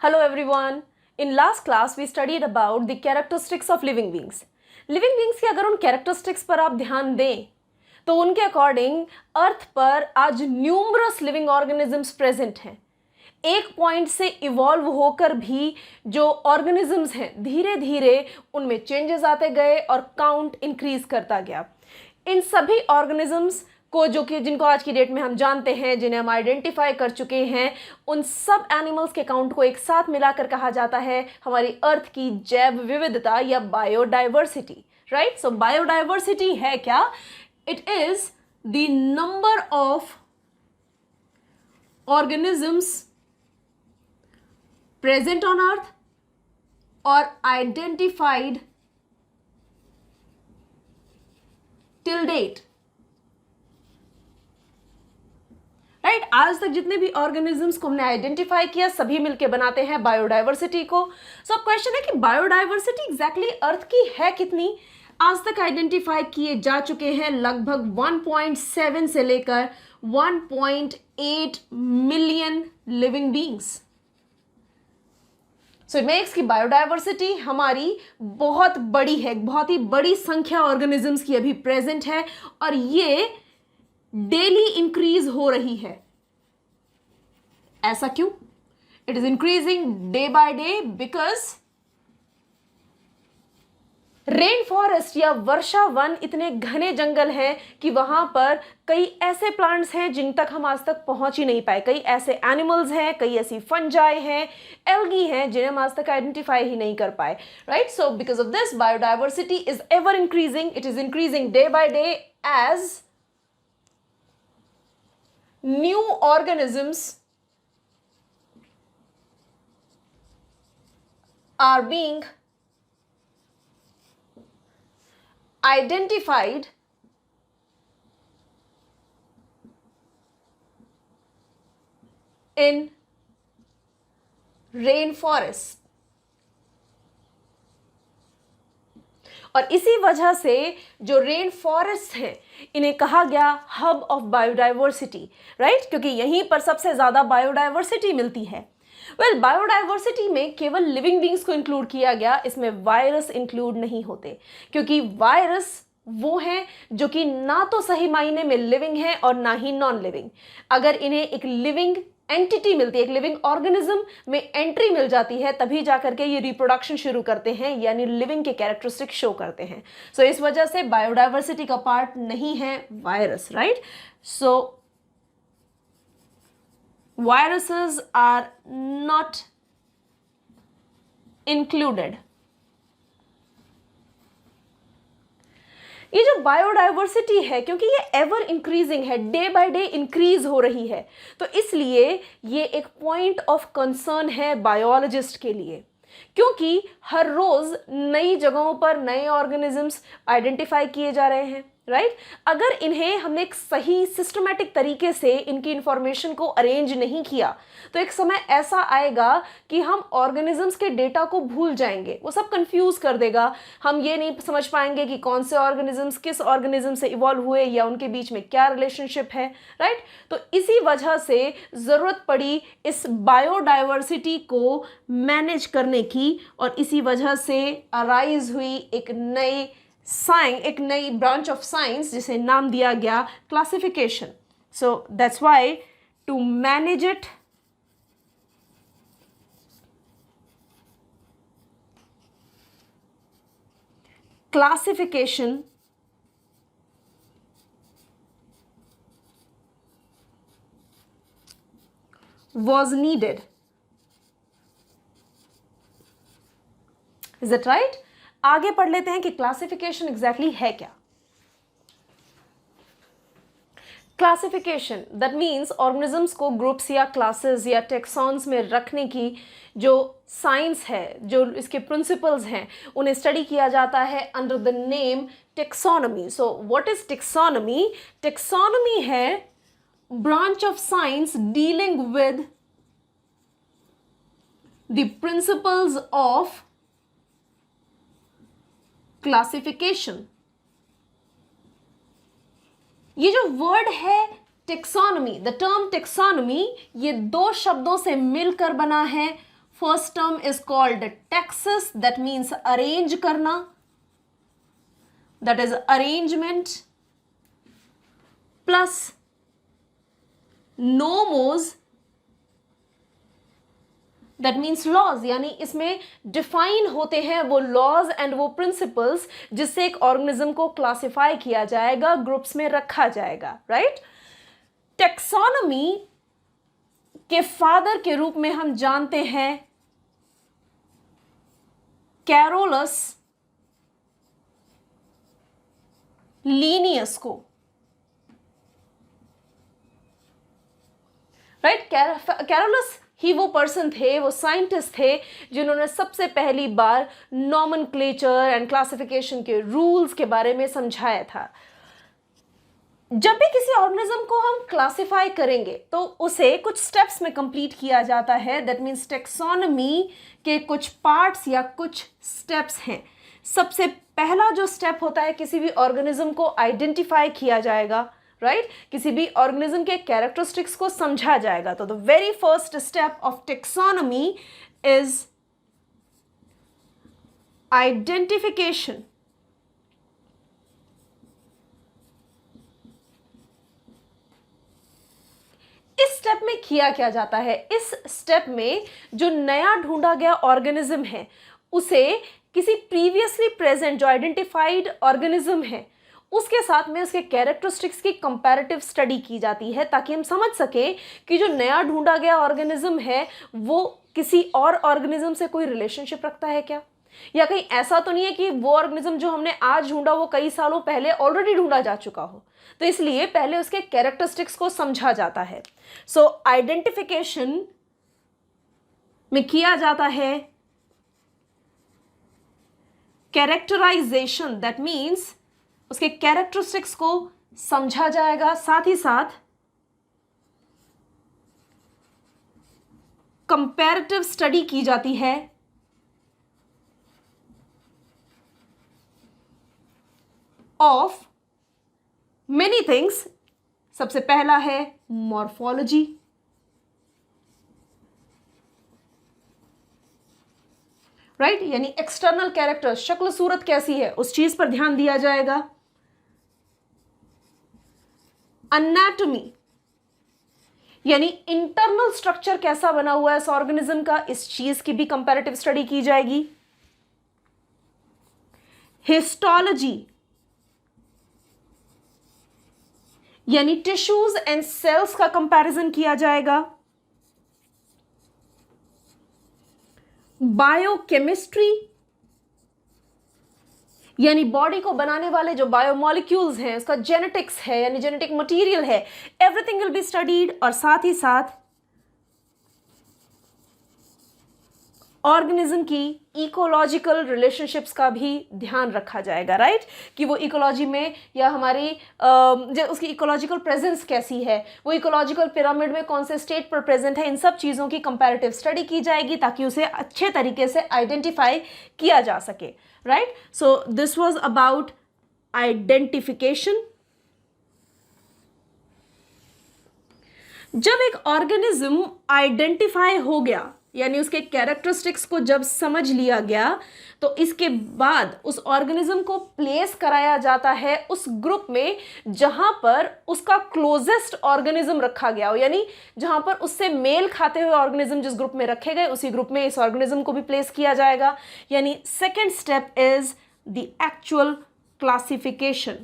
Hello everyone. In last class we studied about the characteristics of living beings. Living beings की अगर उन characteristics पर आप ध्यान दें तो उनके अकॉर्डिंग अर्थ पर आज न्यूमरस लिविंग ऑर्गेनिजम्स प्रेजेंट हैं. एक पॉइंट से इवॉल्व होकर भी जो ऑर्गेनिजम्स हैं धीरे धीरे उनमें चेंजेस आते गए और काउंट इंक्रीज करता गया. इन सभी ऑर्गेनिजम्स को जो कि जिनको आज की डेट में हम जानते हैं, जिन्हें हम आइडेंटिफाई कर चुके हैं, उन सब एनिमल्स के काउंट को एक साथ मिलाकर कहा जाता है हमारी अर्थ की जैव विविधता या बायोडाइवर्सिटी. राइट. सो बायोडाइवर्सिटी है क्या? It is the number of organisms present on earth or identified till date. Right. आज तक जितने भी ऑर्गेनिजम्स को हमने आइडेंटिफाई किया सभी मिलके बनाते हैं बायोडाइवर्सिटी को. सो अब क्वेश्चन है कि बायोडाइवर्सिटी एग्जैक्टली अर्थ की है कितनी? आज तक आइडेंटिफाई किए जा चुके हैं लगभग 1.7 से लेकर 1.8 million living beings. So it makes की बायोडाइवर्सिटी हमारी बहुत बड़ी है, बहुत ही बड़ी संख्या ऑर्गेनिजम्स की अभी प्रेजेंट है और ये डेली इंक्रीज हो रही है. ऐसा क्यों? It is increasing day by day because rain forest या वर्षा वन इतने घने जंगल हैं कि वहां पर कई ऐसे प्लांट्स हैं जिन तक हम आज तक पहुंच ही नहीं पाए. कई ऐसे एनिमल्स हैं, कई ऐसी फंजाई हैं, एल्गी हैं जिन्हें हम आज तक आइडेंटिफाई ही नहीं कर पाए. Right. So because of this biodiversity is ever increasing. It is increasing day by day as new organisms are being identified in rainforest. और इसी वजह से जो रेन फॉरेस्ट हैं इन्हें कहा गया हब ऑफ बायोडाइवर्सिटी. राइट. क्योंकि यहीं पर सबसे ज्यादा बायोडाइवर्सिटी मिलती है. वेल, बायोडाइवर्सिटी में केवल लिविंग बींग्स को इंक्लूड किया गया, इसमें वायरस इंक्लूड नहीं होते क्योंकि वायरस वो हैं जो कि ना तो सही मायने में लिविंग है और ना ही नॉन लिविंग. अगर इन्हें एक लिविंग एंटिटी मिलती है, एक लिविंग ऑर्गेनिज्म में एंट्री मिल जाती है, तभी जाकर के ये रिप्रोडक्शन शुरू करते हैं यानी लिविंग के कैरेक्टरिस्टिक शो करते हैं. सो इस वजह से बायोडाइवर्सिटी का पार्ट नहीं है virus. Right. So viruses are not included. ये जो बायोडाइवर्सिटी है क्योंकि ये एवर इंक्रीजिंग है, डे बाय डे इंक्रीज हो रही है, तो इसलिए ये एक पॉइंट ऑफ कंसर्न है बायोलॉजिस्ट के लिए क्योंकि हर रोज नई जगहों पर नए ऑर्गेनिजम्स आइडेंटिफाई किए जा रहे हैं. राइट. अगर इन्हें हमने एक सही सिस्टमैटिक तरीके से इनकी इंफॉर्मेशन को अरेंज नहीं किया तो एक समय ऐसा आएगा कि हम ऑर्गेनिजम्स के डेटा को भूल जाएंगे. वो सब कंफ्यूज कर देगा. हम ये नहीं समझ पाएंगे कि कौन से ऑर्गेनिजम्स किस ऑर्गेनिज्म से इवॉल्व हुए या उनके बीच में क्या रिलेशनशिप है. राइट. तो इसी वजह से जरूरत पड़ी इस बायोडाइवर्सिटी को मैनेज करने की और इसी वजह से अराइज हुई एक नई ब्रांच ऑफ साइंस जिसे नाम दिया गया classification. So that's why to manage it classification was needed. Is that right? आगे पढ़ लेते हैं कि क्लासिफिकेशन एग्जैक्टली है क्या. क्लासिफिकेशन दैट मीन्स ऑर्गेनिजम्स को ग्रुप्स या क्लासेस या टेक्सॉन्स में रखने की जो साइंस है, जो इसके प्रिंसिपल्स हैं, उन्हें स्टडी किया जाता है under the name taxonomy. So what is taxonomy? Taxonomy है branch of science dealing with the principles of classification. ये जो वर्ड है टेक्सोनॉमी, द टर्म टेक्सोनॉमी, ये दो शब्दों से मिलकर बना है first term is called taxis, that means arrange करना, that is arrangement, plus nomos, that means laws, यानी इसमें डिफाइन होते हैं वो लॉज एंड वो प्रिंसिपल्स जिससे एक ऑर्गेनिज्म को क्लासिफाई किया जाएगा, ग्रुप्स में रखा जाएगा, राइट। टेक्सोनॉमी के फादर के रूप में हम जानते हैं कैरोलस लीनियस को, राइट। कैरोलस ही वो पर्सन थे, वो साइंटिस्ट थे जिन्होंने सबसे पहली बार नॉमेनक्लेचर एंड क्लासिफिकेशन के रूल्स के बारे में समझाया था। जब भी किसी ऑर्गेनिज्म को हम क्लासिफाई करेंगे तो उसे कुछ स्टेप्स में कंप्लीट किया जाता है, दैट मीन्स टेक्सोनॉमी के कुछ पार्ट्स या कुछ स्टेप्स हैं। सबसे पहला जो स्टेप होता है, किसी भी ऑर्गेनिज्म को आइडेंटिफाई किया जाएगा, राइट, किसी भी ऑर्गेनिज्म के कैरेक्टरिस्टिक्स को समझा जाएगा। तो the very first step of taxonomy is identification. इस स्टेप में किया क्या जाता है, इस स्टेप में जो नया ढूंढा गया ऑर्गेनिज्म है उसे किसी प्रीवियसली प्रेजेंट जो आइडेंटिफाइड ऑर्गेनिज्म है उसके साथ में उसके कैरेक्टरिस्टिक्स की कंपैरेटिव स्टडी की जाती है, ताकि हम समझ सकें कि जो नया ढूंढा गया ऑर्गेनिज्म है वो किसी और ऑर्गेनिज्म से कोई रिलेशनशिप रखता है क्या, या कहीं ऐसा तो नहीं है कि वो ऑर्गेनिज्म जो हमने आज ढूंढा वो कई सालों पहले ऑलरेडी ढूंढा जा चुका हो। तो इसलिए पहले उसके कैरेक्टरिस्टिक्स को समझा जाता है। सो आइडेंटिफिकेशन में किया जाता है कैरेक्टराइजेशन, दैट मीन्स उसके कैरेक्टरिस्टिक्स को समझा जाएगा, साथ ही साथ कंपैरेटिव स्टडी की जाती है ऑफ मेनी थिंग्स। सबसे पहला है मॉर्फोलॉजी, राइट, यानी एक्सटर्नल कैरेक्टर, शक्ल सूरत कैसी है उस चीज पर ध्यान दिया जाएगा। एनाटॉमी, यानी इंटरनल स्ट्रक्चर कैसा बना हुआ है इस ऑर्गेनिज्म का, इस चीज की भी कंपैरेटिव स्टडी की जाएगी। हिस्टोलॉजी, यानी टिश्यूज एंड सेल्स का कंपैरिजन किया जाएगा। बायोकेमिस्ट्री, यानी बॉडी को बनाने वाले जो बायोमोलिक्यूल्स हैं उसका जेनेटिक्स है, यानी जेनेटिक मटेरियल है, एवरीथिंग विल बी स्टडीड। और साथ ही साथ ऑर्गेनिज्म की इकोलॉजिकल रिलेशनशिप्स का भी ध्यान रखा जाएगा, राइट, कि वो इकोलॉजी में या हमारी जो उसकी इकोलॉजिकल प्रेजेंस कैसी है, वो इकोलॉजिकल पिरामिड में कौन से स्टेट पर प्रेजेंट है, इन सब चीज़ों की कंपैरेटिव स्टडी की जाएगी ताकि उसे अच्छे तरीके से आइडेंटिफाई किया जा सके, right. So this was about identification. जब एक ऑर्गेनिज्म आइडेंटिफाई हो गया, यानी उसके कैरेक्टरिस्टिक्स को जब समझ लिया गया, तो इसके बाद उस ऑर्गेनिज्म को प्लेस कराया जाता है उस ग्रुप में जहां पर उसका क्लोजेस्ट ऑर्गेनिज्म रखा गया हो, यानी जहां पर उससे मेल खाते हुए ऑर्गेनिज्म जिस ग्रुप में रखे गए उसी ग्रुप में इस ऑर्गेनिज्म को भी प्लेस किया जाएगा। यानी second step is the actual classification.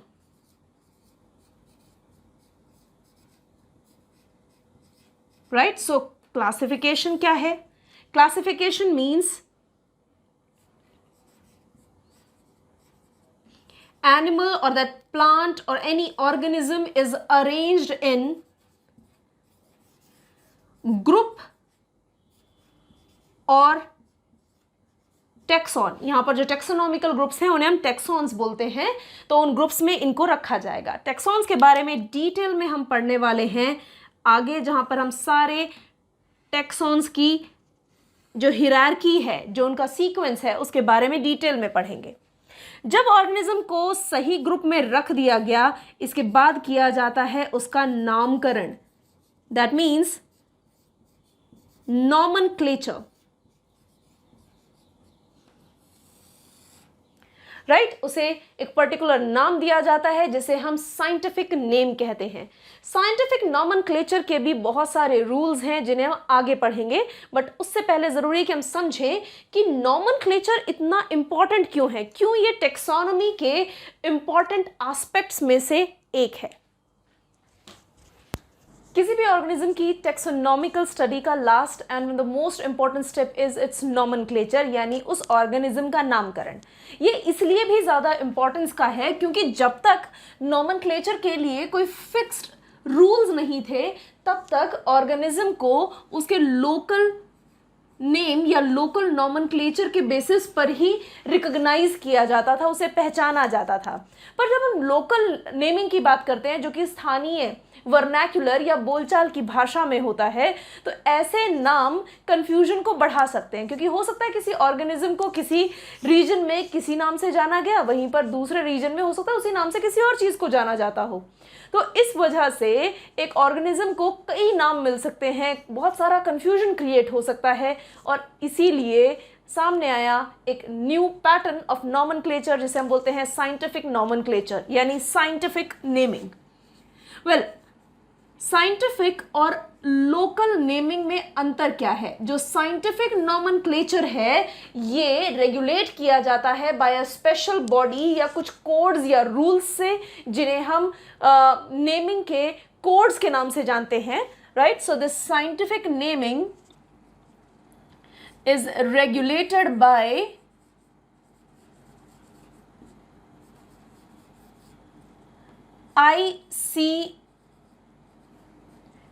Right, so classification क्या है? Classification means animal or that plant or any organism is arranged in group और टेक्सॉन। यहां पर जो टेक्सोनॉमिकल ग्रुप्स हैं उन्हें हम टेक्सॉन्स बोलते हैं, तो उन ग्रुप्स में इनको रखा जाएगा। टेक्सॉन्स के बारे में डिटेल में हम पढ़ने वाले हैं आगे, जहां पर हम सारे टेक्सॉन्स की जो हिरार्की है, जो उनका सीक्वेंस है, उसके बारे में डिटेल में पढ़ेंगे। जब ऑर्गेनिज्म को सही ग्रुप में रख दिया गया, इसके बाद किया जाता है उसका नामकरण, दैट मीन्स नॉमेनक्लेचर। राइट, उसे एक पर्टिकुलर नाम दिया जाता है जिसे हम साइंटिफिक नेम कहते हैं। साइंटिफिक नॉमेनक्लेचर के भी बहुत सारे रूल्स हैं जिन्हें हम आगे पढ़ेंगे, बट उससे पहले जरूरी है कि हम समझें कि नॉमेनक्लेचर इतना इंपॉर्टेंट क्यों है, क्यों ये टेक्सोनोमी के इंपॉर्टेंट एस्पेक्ट्स में से एक है। किसी भी ऑर्गेनिज्म की टेक्सोनॉमिकल स्टडी का last and the most important step is it's nomenclature, यानी उस ऑर्गेनिज्म का नामकरण। ये इसलिए भी ज़्यादा इंपॉर्टेंस का है क्योंकि जब तक नॉमेनक्लेचर के लिए कोई फिक्स्ड रूल्स नहीं थे तब तक ऑर्गेनिज्म को उसके लोकल नेम या लोकल नॉमेनक्लेचर के बेसिस पर ही रिकॉग्नाइज किया जाता था, उसे पहचाना जाता था। पर जब हम लोकल नेमिंग की बात करते हैं जो कि स्थानीय वर्नैक्युलर या बोलचाल की भाषा में होता है, तो ऐसे नाम कंफ्यूजन को बढ़ा सकते हैं, क्योंकि हो सकता है किसी ऑर्गेनिज्म को किसी रीजन में किसी नाम से जाना गया, वहीं पर दूसरे रीजन में हो सकता है उसी नाम से किसी और चीज़ को जाना जाता हो। तो इस वजह से एक ऑर्गेनिज्म को कई नाम मिल सकते हैं, बहुत सारा कंफ्यूजन क्रिएट हो सकता है, और इसीलिए सामने आया एक न्यू पैटर्न ऑफ नॉमेनक्लेचर जिसे हम बोलते हैं साइंटिफिक नॉमेनक्लेचर, यानी साइंटिफिक नेमिंग। वेल, साइंटिफिक और लोकल नेमिंग में अंतर क्या है? जो साइंटिफिक नॉमेनक्लेचर है ये रेगुलेट किया जाता है बाय अ स्पेशल बॉडी या कुछ कोड्स या रूल्स से, जिन्हें हम नेमिंग के कोड्स के नाम से जानते हैं, right. So this scientific naming is regulated by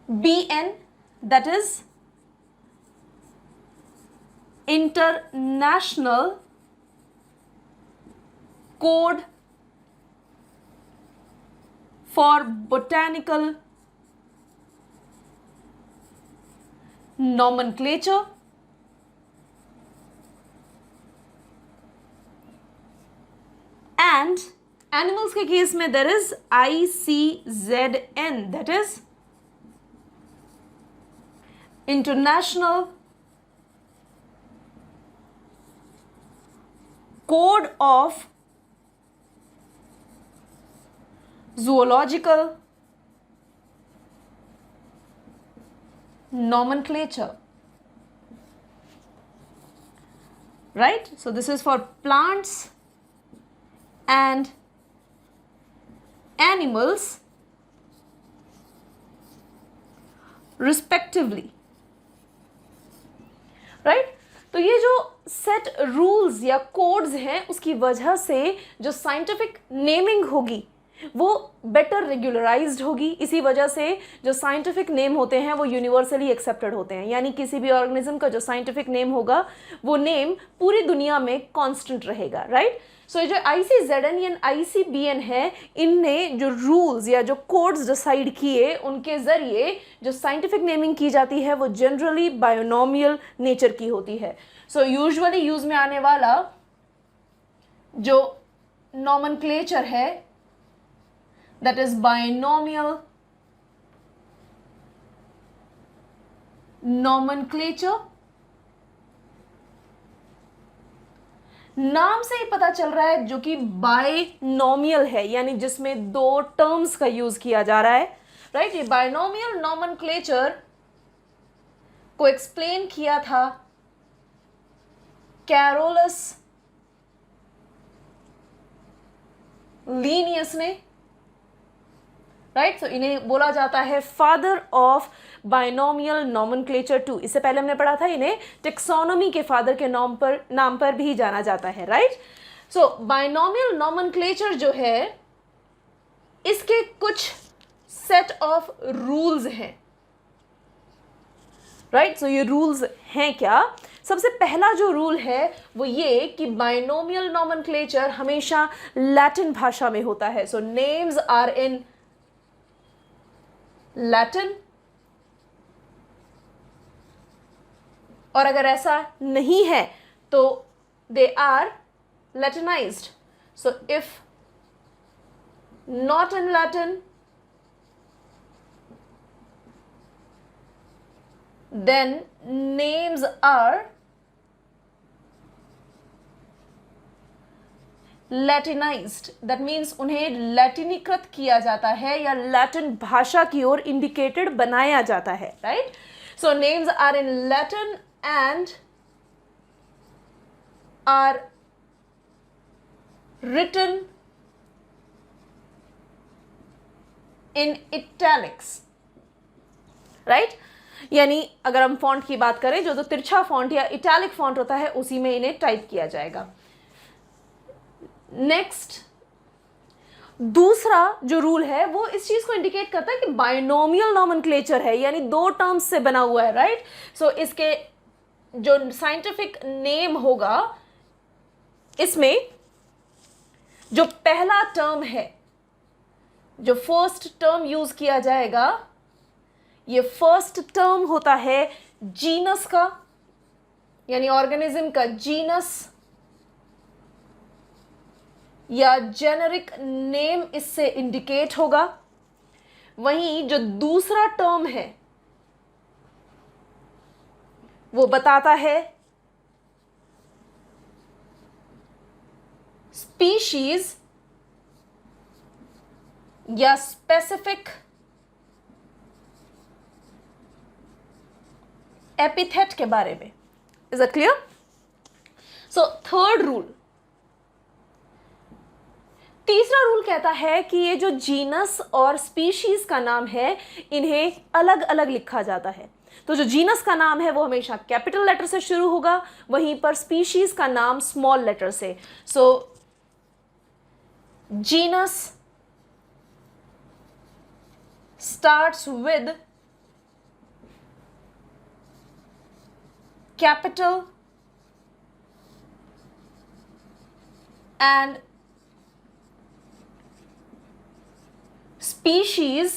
ICBN, that is International Code for Botanical Nomenclature, and animals के केस में there is ICZN, that is International Code of zoological nomenclature, right? So this is for plants and animals respectively, right? तो ये जो set rules या codes हैं उसकी वजह से जो साइंटिफिक नेमिंग होगी वो बेटर रेगुलराइज्ड होगी। इसी वजह से जो साइंटिफिक नेम होते हैं वो यूनिवर्सली एक्सेप्टेड होते हैं, यानी किसी भी ऑर्गेनिज्म का जो साइंटिफिक नेम होगा वो नेम पूरी दुनिया में कांस्टेंट रहेगा, राइट। सो जो ICZN या ICBN है, इनने जो रूल्स या जो कोड्स डिसाइड किए उनके ज़रिए जो साइंटिफिक नेमिंग की जाती है वो जनरली बायोनोमियल नेचर की होती है। सो यूजुअली यूज़ में आने वाला जो नॉमेनक्लेचर है that is binomial nomenclature। नाम से ही पता चल रहा है जो कि बायनोमियल है, यानी जिसमें दो टर्म्स का यूज किया जा रहा है, राइट। ये बायनोमियल नॉमेनक्लेचर को एक्सप्लेन किया था कैरोलस लीनियस ने, राइट। सो इन्हें बोला जाता है father of binomial nomenclature too. इससे पहले हमने पढ़ा था इन्हें टेक्सोनोमी के फादर के नाम पर भी जाना जाता है, राइट। सो बायनोमियल नॉमेनक्लेचर जो है इसके कुछ सेट ऑफ रूल्स हैं, राइट। सो ये रूल्स हैं क्या? सबसे पहला जो रूल है वो ये कि बायनोमियल नॉमेनक्लेचर हमेशा लैटिन भाषा में होता है। So names are in Latin, और अगर ऐसा नहीं है तो they are latinised. So if not in Latin then names are latinised, that means उन्हें लैटिनीकृत किया जाता है या लैटिन भाषा की ओर इंडिकेटेड बनाया जाता है, right? So names are in Latin and are written in italics, right? यानी अगर हम फॉन्ट की बात करें, जो तो तिरछा फॉन्ट या इटैलिक फॉन्ट होता है उसी में इन्हें टाइप किया जाएगा। नेक्स्ट, दूसरा जो रूल है वो इस चीज को इंडिकेट करता है कि बाइनोमियल नॉमेनक्लेचर है, यानी दो टर्म्स से बना हुआ है, राइट? सो इसके जो साइंटिफिक नेम होगा, इसमें जो पहला टर्म है, जो फर्स्ट टर्म यूज किया जाएगा, ये फर्स्ट टर्म होता है जीनस का, यानी ऑर्गेनिज्म का जीनस या जेनेरिक नेम इससे इंडिकेट होगा। वहीं जो दूसरा टर्म है वो बताता है स्पीशीज या स्पेसिफिक एपिथेट के बारे में। Is it clear? So third rule, तीसरा रूल कहता है कि ये जो जीनस और स्पीशीज का नाम है इन्हें अलग अलग लिखा जाता है। तो जो जीनस का नाम है वो हमेशा कैपिटल लेटर से शुरू होगा, वहीं पर स्पीशीज का नाम स्मॉल लेटर से। So genus starts with capital and species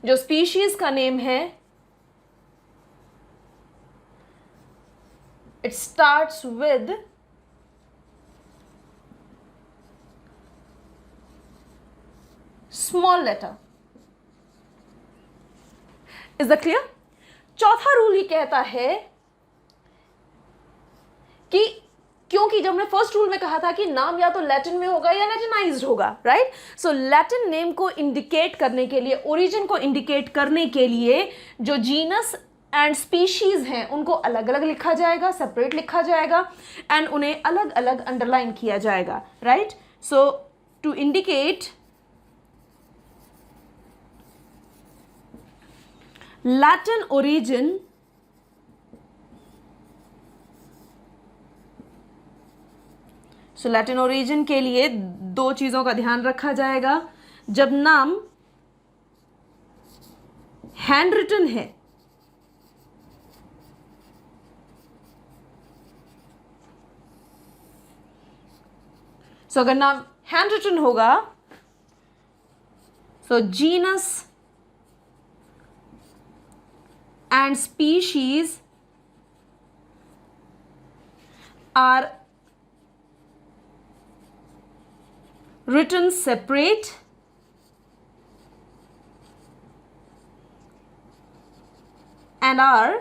जो स्पीशीज का नेम है it starts with small letter. Is the clear? चौथा रूल ये कहता है कि क्योंकि जब हमने फर्स्ट रूल में कहा था कि नाम या तो लैटिन में होगा या लैटिनाइज्ड होगा, राइट? सो लैटिन नेम को इंडिकेट करने के लिए, ओरिजिन को इंडिकेट करने के लिए जो जीनस एंड स्पीशीज हैं उनको अलग अलग लिखा जाएगा, सेपरेट लिखा जाएगा एंड उन्हें अलग अलग अंडरलाइन किया जाएगा, right? So to indicate Latin origin, so Latin origin के लिए दो चीजों का ध्यान रखा जाएगा। जब नाम हैंड रिटन है सो अगर नाम हैंड रिटन होगा so genus and species are written separate and are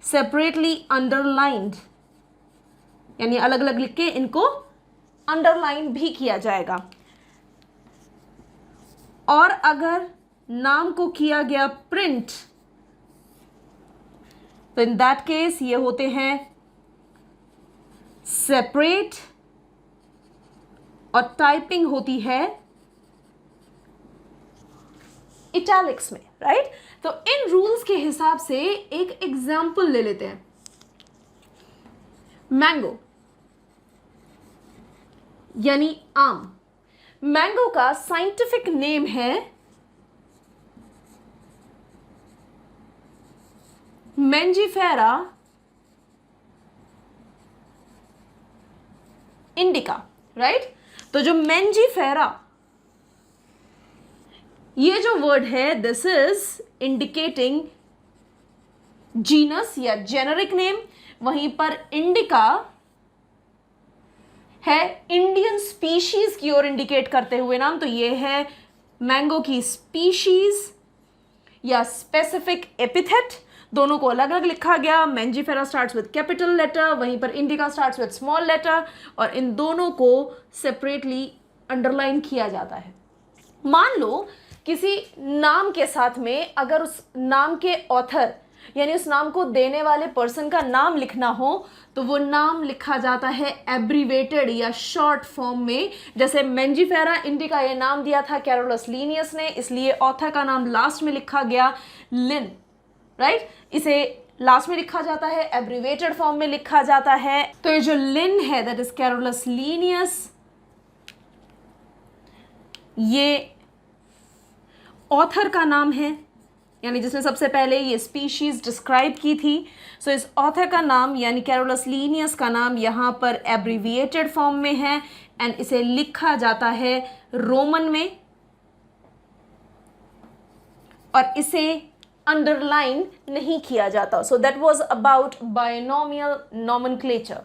separately underlined, यानी अलग अलग लिख के इनको अंडरलाइन भी किया जाएगा। और अगर नाम को किया गया प्रिंट तो इन दैट केस ये होते हैं सेपरेट और टाइपिंग होती है इटैलिक्स में, राइट? तो इन रूल्स के हिसाब से एक एग्जाम्पल ले लेते हैं। मैंगो यानी आम, मैंगो का साइंटिफिक नेम है मैंजीफेरा इंडिका, राइट? तो जो मैंजीफेरा ये जो वर्ड है दिस इज इंडिकेटिंग जीनस या जेनेरिक नेम, वहीं पर इंडिका है इंडियन स्पीशीज की ओर इंडिकेट करते हुए नाम। तो ये है मैंगो की स्पीशीज या स्पेसिफिक एपिथेट, दोनों को अलग अलग लिखा गया। Mangifera starts with capital letter, वहीं पर indica starts with small letter, और इन दोनों को सेपरेटली अंडरलाइन किया जाता है। मान लो किसी नाम के साथ में अगर उस नाम के ऑथर यानी उस नाम को देने वाले पर्सन का नाम लिखना हो तो वो नाम लिखा जाता है एब्रीवेटेड या शॉर्ट फॉर्म में। जैसे मैंजीफेरा इंडिका ये नाम दिया था कैरोलस लीनियस ने, इसलिए ऑथर का नाम लास्ट में लिखा गया लिन, राइट। इसे लास्ट में लिखा जाता है, एब्रीवेटेड फॉर्म में लिखा जाता है। तो ये जो लिन है दैट इज कैरोलस लीनियस, ये ऑथर का नाम है, यानी जिसने सबसे पहले ये स्पीशीज डिस्क्राइब की थी। सो इस ऑथर का नाम यानी कैरोलस लीनियस का नाम यहाँ पर एब्रीविएटेड फॉर्म में है एंड इसे लिखा जाता है रोमन में, और इसे अंडरलाइन नहीं किया जाता। So that was about binomial nomenclature.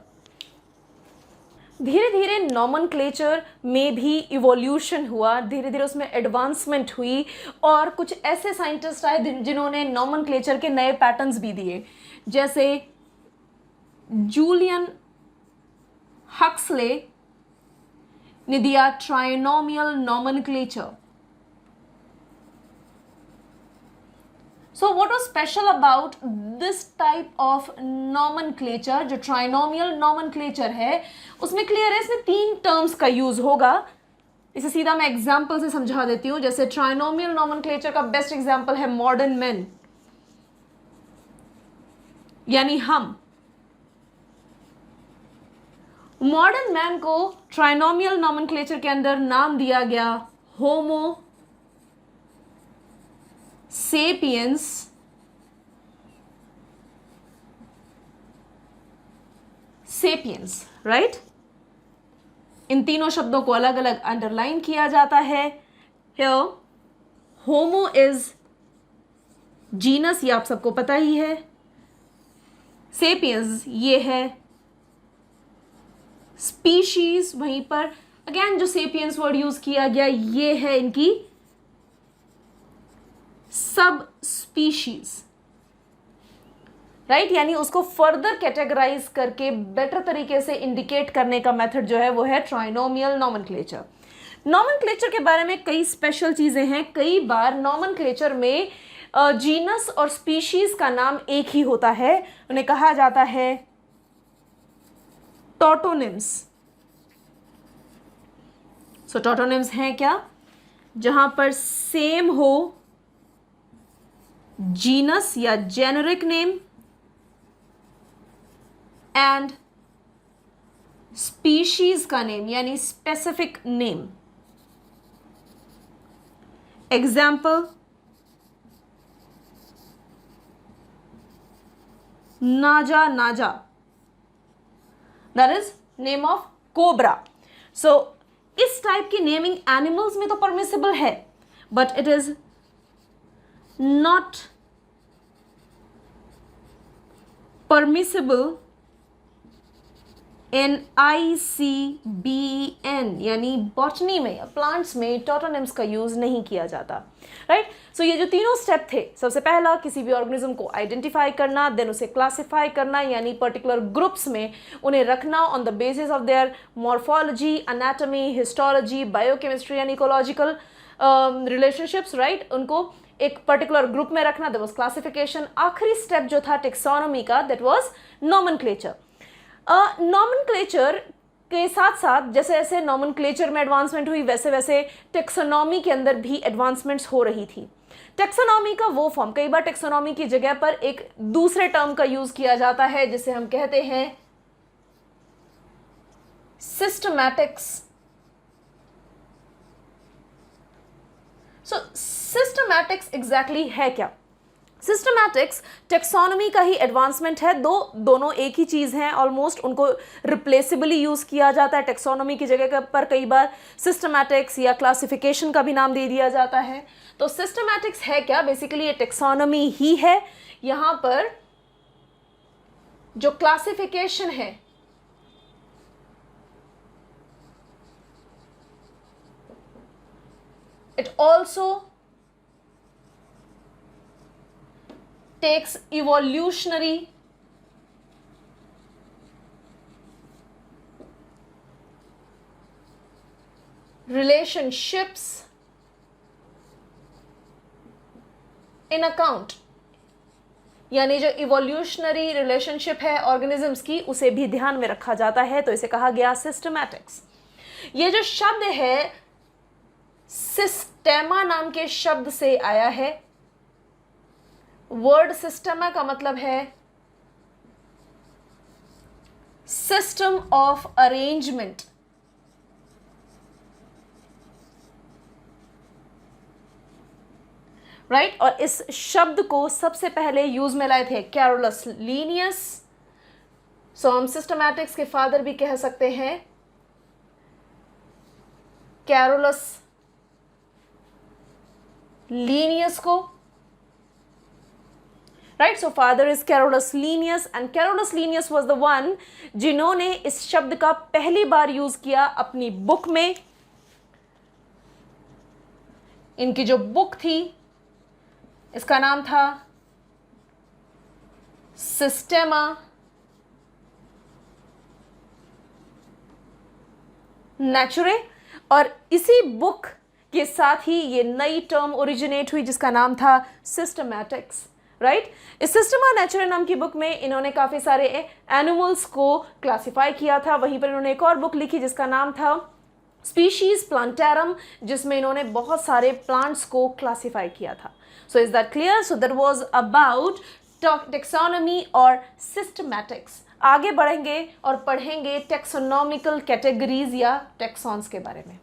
धीरे धीरे नॉमेनक्लेचर में भी इवोल्यूशन हुआ, धीरे धीरे उसमें एडवांसमेंट हुई, और कुछ ऐसे साइंटिस्ट आए जिन्होंने नॉमेनक्लेचर के नए पैटर्न्स भी दिए, जैसे जूलियन हक्सले ने दिया trinomial nomenclature. So what was special about this type of nomenclature? जो trinomial nomenclature है उसमें क्लियर है, इसमें 3 टर्म्स का यूज होगा। इसे सीधा मैं एग्जाम्पल से समझा देती हूँ। जैसे trinomial nomenclature का बेस्ट एग्जाम्पल है मॉडर्न मैन, यानी हम। मॉडर्न मैन को ट्राइनोमियल नॉमेनक्लेचर के अंदर नाम दिया गया होमो सेपियंस सेपियंस, राइट। इन तीनों शब्दों को अलग अलग अंडरलाइन किया जाता है। हियर होमो इज जीनस, ये आप सबको पता ही है। सेपियंस ये है स्पीशीज, वहीं पर अगेन जो सेपियंस वर्ड यूज किया गया ये है इनकी सब स्पीशीज, राइट। यानी उसको फर्दर कैटेगराइज करके बेटर तरीके से इंडिकेट करने का मेथड जो है वो है ट्राइनोमियल नॉमेनक्लेचर। नॉमेनक्लेचर के बारे में कई स्पेशल चीजें हैं। कई बार नॉमेनक्लेचर में जीनस और स्पीशीज का नाम एक ही होता है, उन्हें कहा जाता है टॉटोनिम्स। सो टॉटोनिम्स हैं क्या? जहां पर सेम हो जीनस या जेनेरिक नेम एंड स्पीशीज का नेम यानी स्पेसिफिक नेम। एग्जाम्पल नाजा नाजा, that is name of cobra. So इस टाइप की नेमिंग एनिमल्स में तो परमिसिबल है, but it is not permissible in ICBN यानी बॉटनी में या प्लांट्स में टॉटोनिम्स का यूज नहीं किया जाता, राइट। सो ये जो तीनों स्टेप थे, सबसे पहला किसी भी ऑर्गेनिज्म को आइडेंटिफाई करना, देन उसे क्लासिफाई करना यानी पर्टिकुलर ग्रुप्स में उन्हें रखना on the basis of their morphology, anatomy, histology, biochemistry and ecological relationships, right. उनको एक पर्टिकुलर ग्रुप में रखना, दैट वाज क्लासिफिकेशन। आखिरी स्टेप जो था टेक्सोनोमी का, दैट वाज नॉमेनक्लेचर। नॉमेनक्लेचर के साथ साथ जैसे जैसे नॉमेनक्लेचर में एडवांसमेंट हुई वैसे वैसे टेक्सोनोमी के अंदर भी एडवांसमेंट्स हो रही थी। टेक्सोनोमी का वो फॉर्म, कई बार टेक्सोनोमी की जगह पर एक दूसरे टर्म का यूज किया जाता है जिसे हम कहते हैं सिस्टमैटिक्स। सो सिस्टमैटिक्स एग्जैक्टली है क्या? सिस्टमैटिक्स टेक्सोनोमी का ही एडवांसमेंट है। दोनों एक ही चीज़ हैं ऑलमोस्ट, उनको रिप्लेसेबली यूज़ किया जाता है। टेक्सोनोमी की जगह पर कई बार सिस्टमैटिक्स या क्लासिफिकेशन का भी नाम दे दिया जाता है। तो सिस्टमैटिक्स है क्या? बेसिकली ये टेक्सोनोमी ही है। यहाँ पर जो क्लासिफिकेशन है it also takes evolutionary relationships in account, यानी जो इवोल्यूशनरी रिलेशनशिप है ऑर्गेनिजम्स की उसे भी ध्यान में रखा जाता है, तो इसे कहा गया सिस्टमैटिक्स। ये जो शब्द है सिस्टेमा नाम के शब्द से आया है। वर्ड सिस्टेमा का मतलब है सिस्टम ऑफ अरेंजमेंट। राइट, और इस शब्द को सबसे पहले यूज में लाए थे कैरोलस लीनियस। सो हम सिस्टमैटिक्स के फादर भी कह सकते हैं कैरोलस लीनियस को। Right, so father is Carolus Linnaeus and Carolus Linnaeus was the one जिन्होंने इस शब्द का पहली बार यूज किया अपनी बुक में। इनकी जो बुक थी इसका नाम था सिस्टेमा नेचुरे, और इसी बुक के साथ ही ये नई टर्म ओरिजिनेट हुई जिसका नाम था सिस्टमैटिक्स। राइट, इस सिस्टेमा नेचुरे नाम की बुक में इन्होंने काफी सारे एनिमल्स को क्लासिफाई किया था। वहीं पर इन्होंने एक और बुक लिखी जिसका नाम था स्पीशीज प्लांटेरम, जिसमें इन्होंने बहुत सारे प्लांट्स को क्लासिफाई किया था। So is that clear? So that was about taxonomy और सिस्टमैटिक्स। आगे बढ़ेंगे और पढ़ेंगे टेक्सोनॉमिकल कैटेगरीज या टेक्सॉन्स के बारे में।